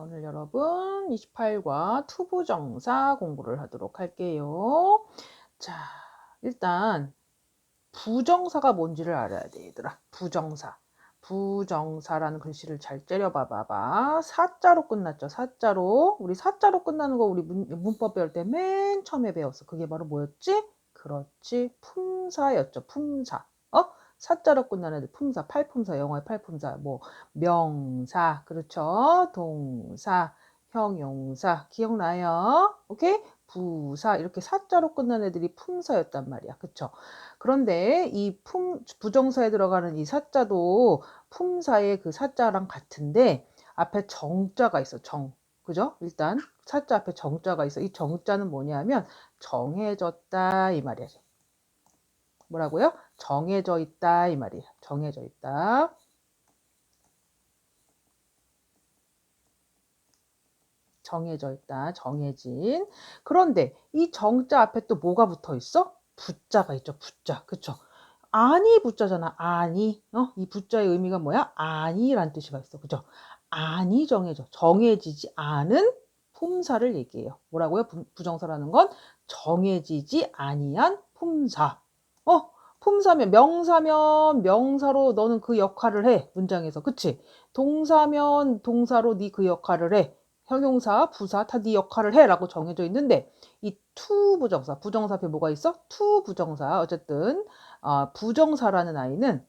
오늘 여러분 28과 투부정사 공부를 하도록 할게요. 자, 일단 부정사가 뭔지를 알아야 돼, 얘들아. 부정사. 부정사라는 글씨를 잘 째려봐봐. 사자로 끝났죠. 사자로. 우리 사자로 끝나는 거 우리 문법 배울 때 맨 처음에 배웠어. 그게 바로 뭐였지? 그렇지. 품사였죠. 품사. 사자로 끝나는 애들 품사, 팔품사, 영어의 팔품사, 뭐 명사, 그렇죠? 동사, 형용사, 기억나요? 오케이? 부사, 이렇게 사자로 끝나는 애들이 품사였단 말이야. 그쵸? 그런데 이 부정사에 들어가는 이 사자도 품사의 그 사자랑 같은데 앞에 정자가 있어. 그죠? 일단 사자 앞에 정자가 있어. 이 정자는 뭐냐면 정해졌다 이 말이야. 뭐라고요? 정해져 있다 이 말이에요. 정해져 있다. 정해져 있다. 정해진. 그런데 이 정자 앞에 또 뭐가 붙어 있어? 부자가 있죠. 부자. 그쵸? 아니 부자잖아. 아니. 이 부자의 의미가 뭐야? 아니란 뜻이 있어. 그죠? 아니 정해져. 정해지지 않은 품사를 얘기해요. 뭐라고요? 부정사라는 건 정해지지 아니한 품사. 품사면 명사면 명사로 너는 그 역할을 해. 문장에서. 그치? 동사면 동사로 네 그 역할을 해. 형용사, 부사 다 네 역할을 해 라고 정해져 있는데 이 투 부정사, 부정사 앞에 뭐가 있어? 투 부정사. 어쨌든 부정사라는 아이는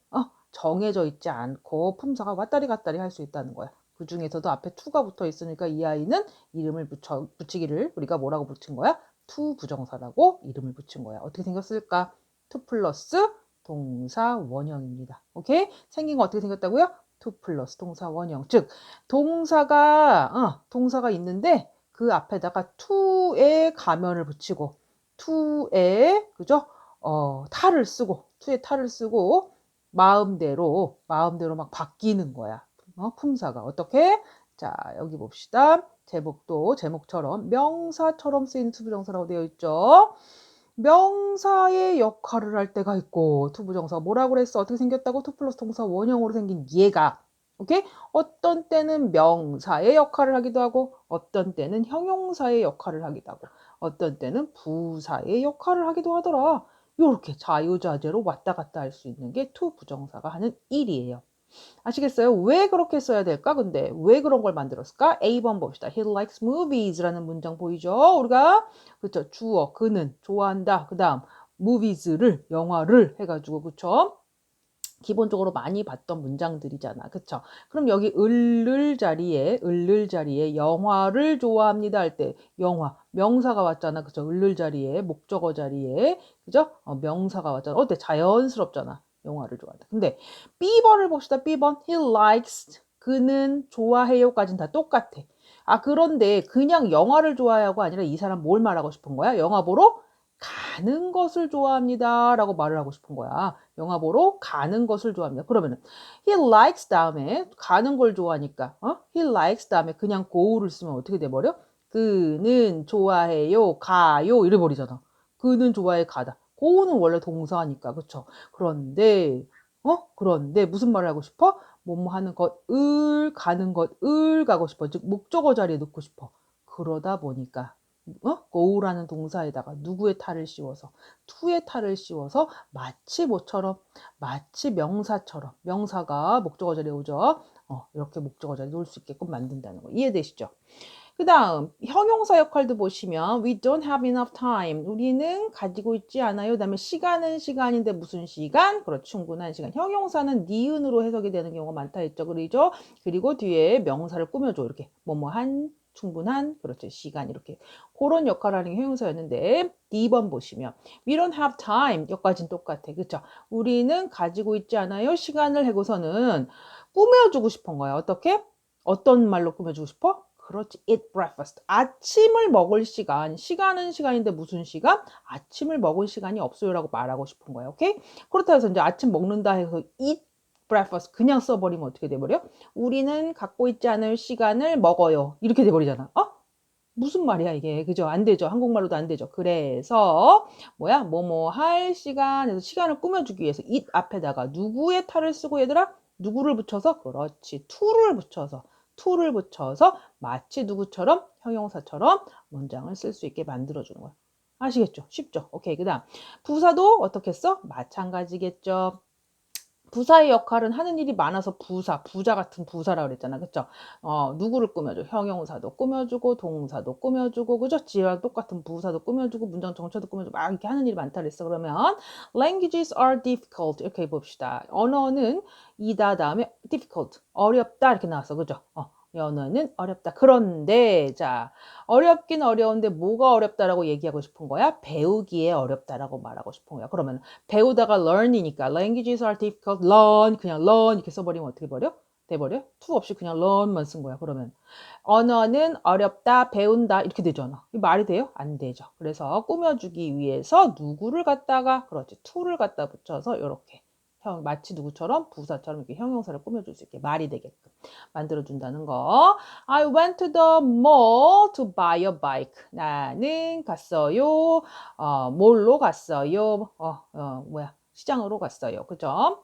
정해져 있지 않고 품사가 왔다리 갔다리 할 수 있다는 거야. 그 중에서도 앞에 투가 붙어 있으니까 이 아이는 이름을 붙이기를 우리가 뭐라고 붙인 거야? 투 부정사라고 이름을 붙인 거야. 어떻게 생겼을까? 투 플러스 동사 원형입니다. 오케이? 생긴 거 어떻게 생겼다고요? 투 플러스 동사 원형. 즉 동사가 있는데 그 앞에다가 to에 가면을 붙이고 to에 그죠? 탈을 쓰고 마음대로 막 바뀌는 거야. 품사가 어떻게? 자, 여기 봅시다. 제목처럼 명사처럼 쓰이는 투부정사라고 되어 있죠. 명사의 역할을 할 때가 있고 투부정사 뭐라고 그랬어? 어떻게 생겼다고? 투 플러스 동사 원형으로 생긴 얘가 오케이? 어떤 때는 명사의 역할을 하기도 하고 어떤 때는 형용사의 역할을 하기도 하고 어떤 때는 부사의 역할을 하기도 하더라. 이렇게 자유자재로 왔다 갔다 할 수 있는 게 투 부정사가 하는 일이에요. 아시겠어요? 왜 그렇게 써야 될까? 근데 왜 그런 걸 만들었을까? A번 봅시다. He likes movies라는 문장 보이죠? 우리가 그렇죠. 주어 그는 좋아한다. 그 다음 movies를 영화를 해가지고 그렇죠? 기본적으로 많이 봤던 문장들이잖아. 그쵸? 그럼 여기 을을 자리에 영화를 좋아합니다 할 때 영화 명사가 왔잖아. 그쵸? 을을 자리에 목적어 자리에 그죠? 명사가 왔잖아. 어때? 자연스럽잖아. 영화를 좋아한다. 근데 B번을 봅시다. B번 he likes 그는 좋아해요까지는 다 똑같아. 그런데 그냥 영화를 좋아하고 아니라 이 사람 뭘 말하고 싶은 거야? 영화 보러 가는 것을 좋아합니다 라고 말을 하고 싶은 거야. 영화 보러 가는 것을 좋아합니다. 그러면은 he likes 다음에 가는 걸 좋아하니까 he likes 다음에 그냥 go를 쓰면 어떻게 돼버려? 그는 좋아해요 가요 이래 버리잖아. 그는 좋아해 가다. go는 원래 동사니까 그쵸? 그런데 무슨 말을 하고 싶어? 뭐뭐 하는 것을 가는 것을 가고 싶어. 즉 목적어 자리에 넣고 싶어. 그러다 보니까 go라는 동사에다가 누구의 탈을 씌워서 to의 탈을 씌워서 마치 뭐처럼 마치 명사처럼 명사가 목적어 자리에 오죠. 이렇게 목적어 자리에 놓을 수 있게끔 만든다는 거 이해되시죠? 그 다음 형용사 역할도 보시면 we don't have enough time 우리는 가지고 있지 않아요. 그 다음에 시간은 시간인데 무슨 시간? 그렇죠. 충분한 시간. 형용사는 니은으로 해석이 되는 경우가 많다 했죠. 그러죠? 그리고 뒤에 명사를 꾸며줘. 이렇게 뭐뭐한 충분한 그렇죠. 시간 이렇게 그런 역할을 하는 게 형용사였는데 D번 보시면 we don't have time 여기까지는 똑같아. 그렇죠? 우리는 가지고 있지 않아요. 시간을 하고서는 꾸며주고 싶은 거야. 어떻게? 어떤 말로 꾸며주고 싶어? 그렇지. eat breakfast. 아침을 먹을 시간은 시간인데 무슨 시간? 아침을 먹을 시간이 없어요라고 말하고 싶은 거야. 오케이? 그렇다 해서 이제 아침 먹는다 해서 eat breakfast 그냥 써버리면 어떻게 돼버려? 우리는 갖고 있지 않을 시간을 먹어요. 이렇게 돼버리잖아. 무슨 말이야 이게 그죠? 안 되죠. 한국말로도 안 되죠. 그래서 뭐야 뭐뭐 할 시간에서 시간을 꾸며주기 위해서 it 앞에다가 누구의 탈을 쓰고 얘들아 누구를 붙여서 그렇지 to를 붙여서 to를 붙여서 마치 누구처럼 형용사처럼 문장을 쓸 수 있게 만들어주는 거야. 아시겠죠? 쉽죠? 오케이. 그 다음 부사도 어떻게 써? 마찬가지겠죠. 부사의 역할은 하는 일이 많아서 부자 같은 부사라고 그랬잖아. 그쵸? 누구를 꾸며줘? 형용사도 꾸며주고, 동사도 꾸며주고, 그죠? 지와 똑같은 부사도 꾸며주고, 문장 정체도 꾸며주고, 막 이렇게 하는 일이 많다 그랬어. 그러면, languages are difficult. 이렇게 봅시다. 언어는 이다 다음에 difficult. 어렵다. 이렇게 나왔어. 그죠? 언어는 어렵다. 그런데, 자, 어렵긴 어려운데 뭐가 어렵다라고 얘기하고 싶은 거야? 배우기에 어렵다라고 말하고 싶은 거야. 그러면 배우다가 learn이니까 languages are difficult, learn 그냥 learn 이렇게 써버리면 어떻게 돼버려? to 없이 그냥 learn만 쓴 거야. 그러면 언어는 어렵다, 배운다 이렇게 되잖아. 이 말이 돼요? 안 되죠. 그래서 꾸며주기 위해서 누구를 갖다가 그렇지 to를 갖다 붙여서 이렇게 마치 누구처럼 부사처럼 이렇게 형용사를 꾸며줄 수 있게 말이 되게끔 만들어준다는 거. I went to the mall to buy a bike. 나는 갔어요. 몰로 갔어요. 시장으로 갔어요. 그죠?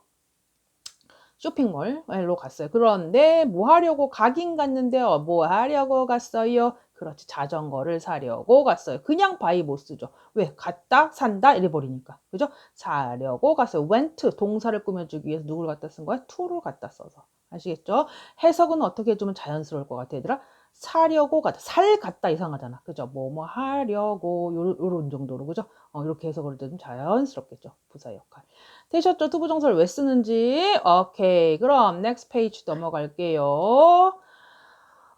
쇼핑몰로 갔어요. 그런데 뭐 하려고 가긴 갔는데 뭐 하려고 갔어요? 그렇지. 자전거를 사려고 갔어요. 그냥 buy 못 쓰죠. 왜? 갔다, 산다 이래 버리니까. 그죠? 사려고 갔어요. went 동사를 꾸며주기 위해서 누구를 갖다 쓴 거야? to를 갖다 써서. 아시겠죠? 해석은 어떻게 해주면 자연스러울 것 같아, 얘들아? 사려고 갔다. 살 갔다 이상하잖아. 그죠? 뭐 하려고 요런 정도로. 그죠? 이렇게 해석을 해도 좀 자연스럽겠죠. 부사 역할. 되셨죠? 투부정사를 왜 쓰는지. 오케이. 그럼 next page 넘어갈게요.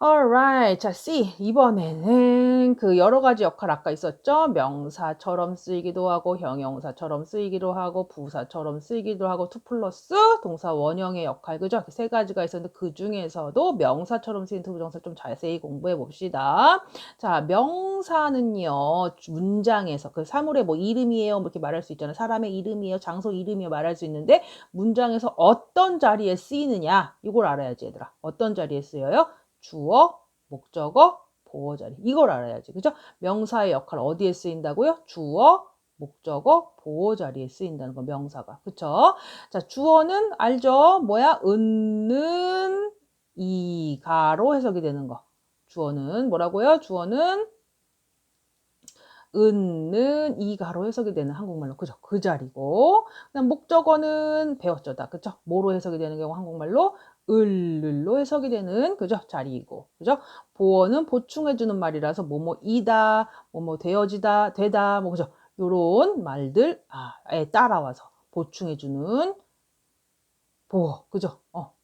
Alright. 자, C. 이번에는 그 여러 가지 역할 아까 있었죠? 명사처럼 쓰이기도 하고, 형용사처럼 쓰이기도 하고, 부사처럼 쓰이기도 하고, to 플러스 동사 원형의 역할. 그죠? 세 가지가 있었는데 그 중에서도 명사처럼 쓰인 투부정사 좀 자세히 공부해 봅시다. 자, 명사는요, 문장에서 그 사물의 뭐 이름이에요. 뭐 이렇게 말할 수 있잖아요. 사람의 이름이에요. 장소 이름이에요. 말할 수 있는데 문장에서 어떤 자리에 쓰이느냐. 이걸 알아야지, 얘들아. 어떤 자리에 쓰여요? 주어, 목적어, 보어 자리. 이걸 알아야지. 그죠? 명사의 역할 어디에 쓰인다고요? 주어, 목적어, 보어 자리에 쓰인다는 거 명사가. 그쵸? 자, 주어는 알죠? 뭐야? 은는 이가로 해석이 되는 거. 주어는 뭐라고요? 주어는 은는 이가로 해석이 되는 한국말로 그죠? 그 자리고 그다음 목적어는 배웠죠 다 그죠? 뭐로 해석이 되는 경우 한국말로 을로 해석이 되는 그죠? 자리이고 그죠? 보어는 보충해주는 말이라서 뭐뭐이다 뭐뭐 되어지다 되다 뭐 그죠? 요런 말들 에 따라와서 보충해주는 보어 그죠?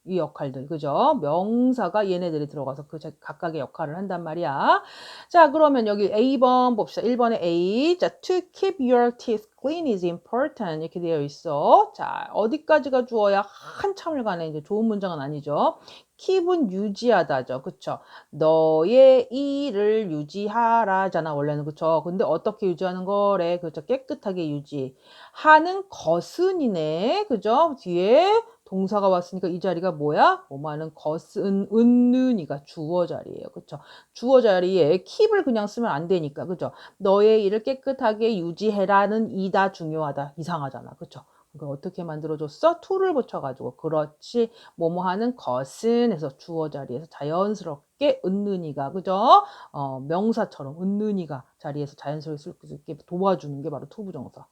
이 역할들 그죠? 명사가 얘네들이 들어가서 그 각각의 역할을 한단 말이야. 자 그러면 여기 A번 봅시다. 1번에 A. 자 to keep your teeth clean is important 이렇게 되어 있어. 자 어디까지가 주어야 한참을 가네. 이제 좋은 문장은 아니죠. keep은 유지하다죠. 그쵸? 너의 이를 유지하라잖아 원래는 그쵸? 근데 어떻게 유지하는 거래? 그죠? 깨끗하게 유지. 하는 것은이네. 그죠? 뒤에 동사가 왔으니까 이 자리가 뭐야? 뭐하는 것은 은는이가 주어 자리예요. 그쵸? 주어 자리에 keep을 그냥 쓰면 안 되니까. 그죠? 너의 일을 깨끗하게 유지해라는 이다 중요하다. 이상하잖아. 그쵸? 그러니까 어떻게 만들어줬어? to를 붙여가지고 그렇지 뭐뭐 하는 것은 해서 주어 자리에서 자연스럽게 은는이가 그죠? 명사처럼 은는이가 자리에서 자연스럽게 쓸 수 있게 도와주는 게 바로 투부정사.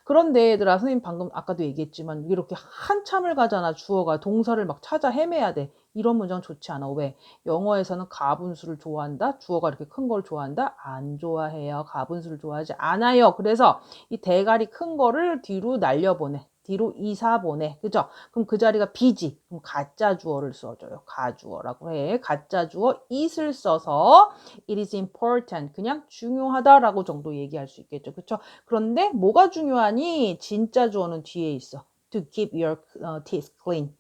그런데 얘들아 선생님 방금 아까도 얘기했지만 이렇게 한참을 가잖아 주어가 동사를 막 찾아 헤매야 돼 이런 문장 좋지 않아 왜 영어에서는 가분수를 좋아한다 주어가 이렇게 큰 걸 좋아한다 안 좋아해요 가분수를 좋아하지 않아요 그래서 이 대가리 큰 거를 뒤로 날려보내 뒤로 이사 보내 그죠 그럼 그 자리가 비지 그럼 가짜 주어를 써줘요 가주어라고 해 가짜 주어 it을 써서 it is important 그냥 중요하다라고 정도 얘기할 수 있겠죠 그쵸 그런데 뭐가 중요하니? 진짜 주어는 뒤에 있어. To keep your teeth clean.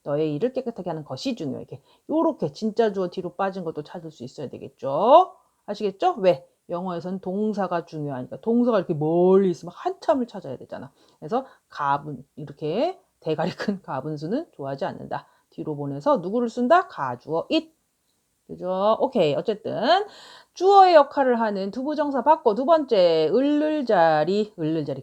너의 이를 깨끗하게 하는 것이 중요해. 요렇게 진짜 주어 뒤로 빠진 것도 찾을 수 있어야 되겠죠. 아시겠죠? 왜? 영어에서는 동사가 중요하니까 동사가 이렇게 멀리 있으면 한참을 찾아야 되잖아. 그래서 가분 이렇게 대가리 큰 가분수는 좋아하지 않는다. 뒤로 보내서 누구를 쓴다? 가주어 it. 그죠? 오케이. 어쨌든 주어의 역할을 하는 투부정사 받고 두 번째 을을 자리.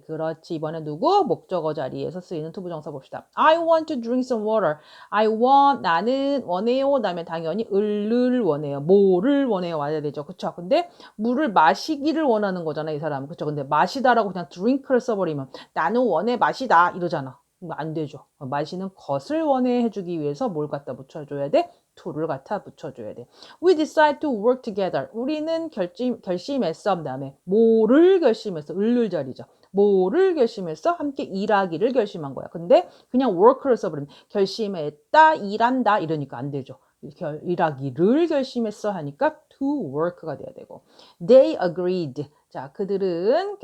그렇지. 이번에 누구? 목적어 자리에서 쓰이는 투부정사 봅시다. I want to drink some water. I want 나는 원해요. 그다음에 당연히 을을 원해요. 뭐를 원해요. 와야 되죠. 그쵸? 근데 물을 마시기를 원하는 거잖아, 이 사람은. 그쵸? 근데 마시다라고 그냥 drink를 써버리면 나는 원해 마시다 이러잖아. 안 되죠. 마시는 것을 원해 해주기 위해서 뭘 갖다 붙여줘야 돼? to를 갖다 붙여줘야 돼. We decide to work together. 우리는 결심했어. 그다음에 뭐를 결심했어? 을을 자리죠. 뭐를 결심했어? 함께 일하기를 결심한 거야. 근데 그냥 work를 써버리면 결심했다, 일한다 이러니까 안 되죠. 일하기를 결심했어 하니까 to work가 돼야 되고. They agreed. 자, 그들은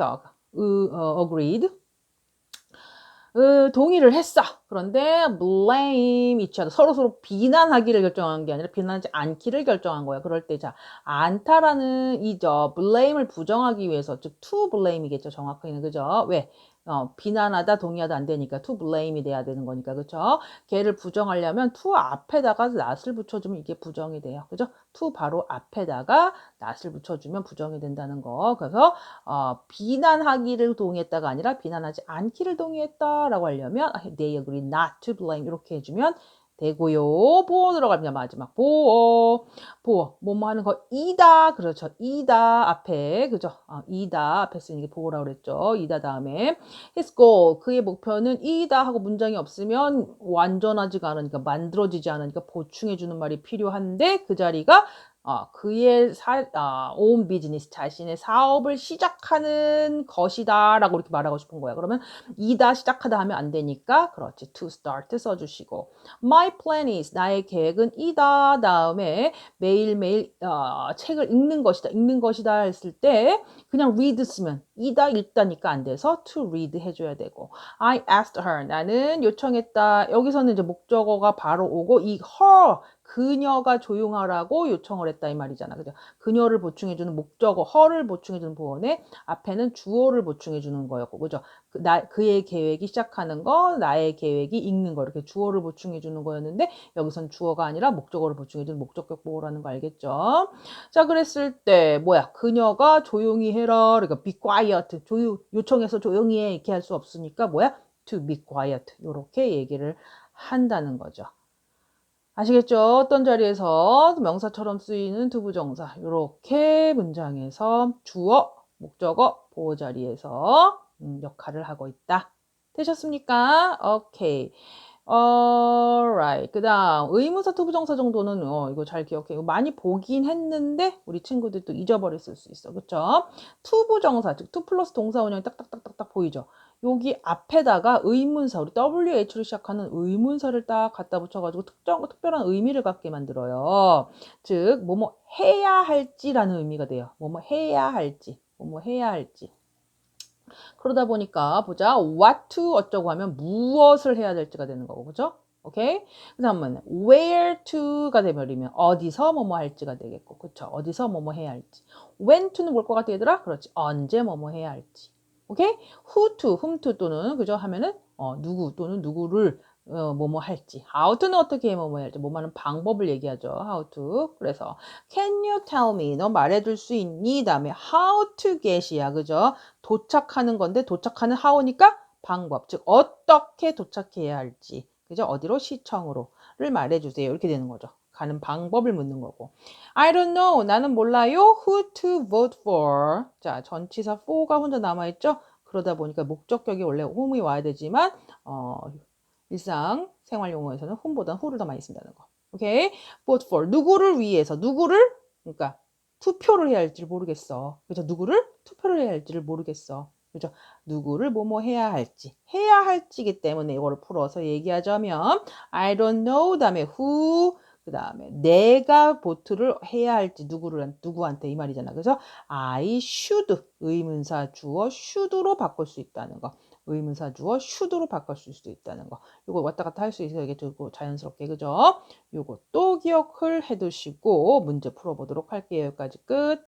agreed. 동의를 했어. 그런데 blame each other. 서로 비난하기를 결정한 게 아니라 비난하지 않기를 결정한 거야. 그럴 때 자, 않다라는 이죠. blame을 부정하기 위해서 즉 to blame이겠죠. 정확히는 그죠? 왜? 비난하다, 동의하다 안 되니까 to blame이 돼야 되는 거니까 그죠? 걔를 부정하려면 to 앞에다가 not을 붙여주면 이게 부정이 돼요. 그죠? to 바로 앞에다가 not을 붙여주면 부정이 된다는 거. 그래서 비난하기를 동의했다가 아니라 비난하지 않기를 동의했다라고 하려면 they agree not to blame 이렇게 해주면 되고요. 보어 들어갑니다. 마지막 보어. 뭐뭐 하는 거 이다. 그렇죠. 이다 앞에 그죠? 이다 앞에 쓰는 게 보어라고 그랬죠. 이다 다음에 his goal 그의 목표는 이다 하고 문장이 없으면 완전하지가 않으니까 만들어지지 않으니까 보충해 주는 말이 필요한데 그 자리가 그의 own business, 자신의 사업을 시작하는 것이다 라고 이렇게 말하고 싶은 거야. 그러면 이다 시작하다 하면 안 되니까 그렇지. to start 써주시고 my plan is, 나의 계획은 이다 다음에 매일매일 책을 읽는 것이다 했을 때 그냥 read 쓰면 이다 읽다니까 안 돼서 to read 해줘야 되고 I asked her, 나는 요청했다. 여기서는 이제 목적어가 바로 오고 이 her 그녀가 조용하라고 요청을 했다 이 말이잖아. 그죠? 그녀를 보충해주는 목적어, her를 보충해주는 보어에 앞에는 주어를 보충해주는 거였고, 그죠? 그의 계획이 시작하는 거, 나의 계획이 읽는 거 이렇게 주어를 보충해주는 거였는데 여기선 주어가 아니라 목적어를 보충해주는 목적격 보어라는 거 알겠죠? 자, 그랬을 때 뭐야? 그녀가 조용히 해라. 그러니까 be quiet. 요청해서 조용히 해 이렇게 할 수 없으니까 뭐야? to be quiet. 이렇게 얘기를 한다는 거죠. 아시겠죠? 어떤 자리에서 명사처럼 쓰이는 투부정사 이렇게 문장에서 주어, 목적어, 보호 자리에서 역할을 하고 있다. 되셨습니까? 오케이. alright. 그 다음 의문사 투부정사 정도는 이거 잘 기억해. 이거 많이 보긴 했는데 우리 친구들 또 잊어버렸을 수 있어. 그쵸? 투부정사, 즉 투 플러스 동사 운영이 딱딱딱딱딱 보이죠? 여기 앞에다가 의문사, 우리 WH로 시작하는 의문사를 딱 갖다 붙여가지고 특별한 의미를 갖게 만들어요. 즉, 뭐뭐 해야 할지라는 의미가 돼요. 뭐뭐 해야 할지, 뭐뭐 해야 할지. 그러다 보니까 보자. what to 어쩌고 하면 무엇을 해야 될지가 되는 거고, 그죠? 오케이? 그 다음은 where to가 되버리면 어디서 뭐뭐 할지가 되겠고, 그쵸? 어디서 뭐뭐 해야 할지. when to는 뭘 것 같아, 얘들아? 그렇지. 언제 뭐뭐 해야 할지. 오케이? who to, whom to 또는 그죠? 하면은 누구 또는 누구를 뭐뭐 할지. how to는 어떻게 뭐뭐 해야 할지. 뭐뭐 하는 방법을 얘기하죠. how to. 그래서 can you tell me? 너 말해줄 수 있니? 다음에 how to get이야. 그죠? 도착하는 건데 도착하는 how니까 방법. 즉 어떻게 도착해야 할지. 그죠? 어디로? 시청으로를 말해주세요. 이렇게 되는 거죠. 가는 방법을 묻는 거고. I don't know. 나는 몰라요. Who to vote for. 자, 전치사 for가 혼자 남아있죠? 그러다 보니까 목적격이 원래 whom이 와야 되지만 일상 생활 용어에서는 whom보다는 who를 더 많이 쓴다는 거. 오케이? vote for. 누구를 위해서. 누구를? 그러니까 투표를 해야 할지를 모르겠어. 그죠? 누구를? 투표를 해야 할지를 모르겠어. 그죠? 누구를 뭐뭐 해야 할지기 때문에 이거를 풀어서 얘기하자면 I don't know 다음에 who 그 다음에 내가 보트를 해야 할지 누구한테 이 말이잖아. 그래서 I should 의문사 주어 should로 바꿀 수 있다는 거. 의문사 주어 should로 바꿀 수도 있다는 거. 이거 왔다 갔다 할 수 있어요. 이게 되고 자연스럽게 그죠? 요것도 기억을 해두시고 문제 풀어보도록 할게요. 여기까지 끝.